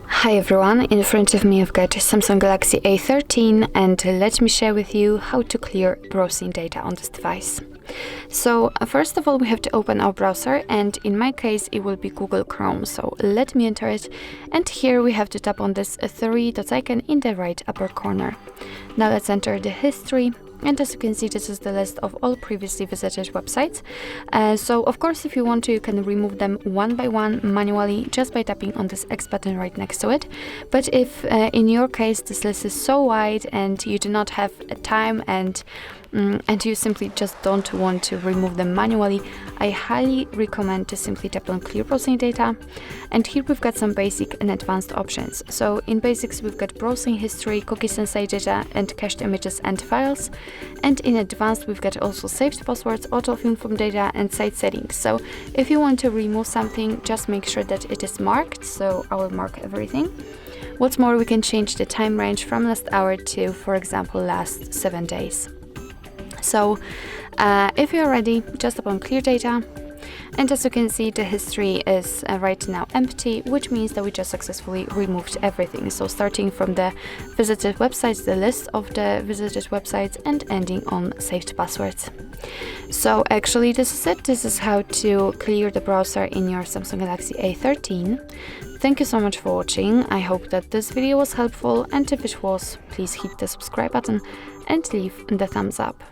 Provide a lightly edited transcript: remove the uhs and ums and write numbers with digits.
Hi everyone, in front of me I've got Samsung Galaxy A13 and let me share with you how to clear browsing data on this device. So first of all we have to open our browser, and in my case it will be Google Chrome, so let me enter it, and here we have to tap on this three dots icon in the right upper corner. Now let's enter the history. And as you can see, this is the list of all previously visited websites. So of course, if you want to, you can remove them one by one manually just by tapping on this X button right next to it. But if in your case this list is so wide and you do not have time and you simply just don't want to remove them manually, I highly recommend to simply tap on Clear Browsing Data. And here we've got some basic and advanced options. So in basics, we've got browsing history, cookies and site data, and cached images and files. And in advanced, we've got also saved passwords, autofill from data, and site settings. So if you want to remove something, just make sure that it is marked. So I will mark everything. What's more, we can change the time range from last hour to, for example, last 7 days. So if you're ready, just tap on Clear Data, and as you can see, the history is right now empty, which means that we just successfully removed everything. So starting from the visited websites, the list of the visited websites, and ending on saved passwords. So actually this is it. This is how to clear the browser in your Samsung Galaxy A13. Thank you so much for watching. I hope that this video was helpful, and if it was, please hit the subscribe button and leave the thumbs up.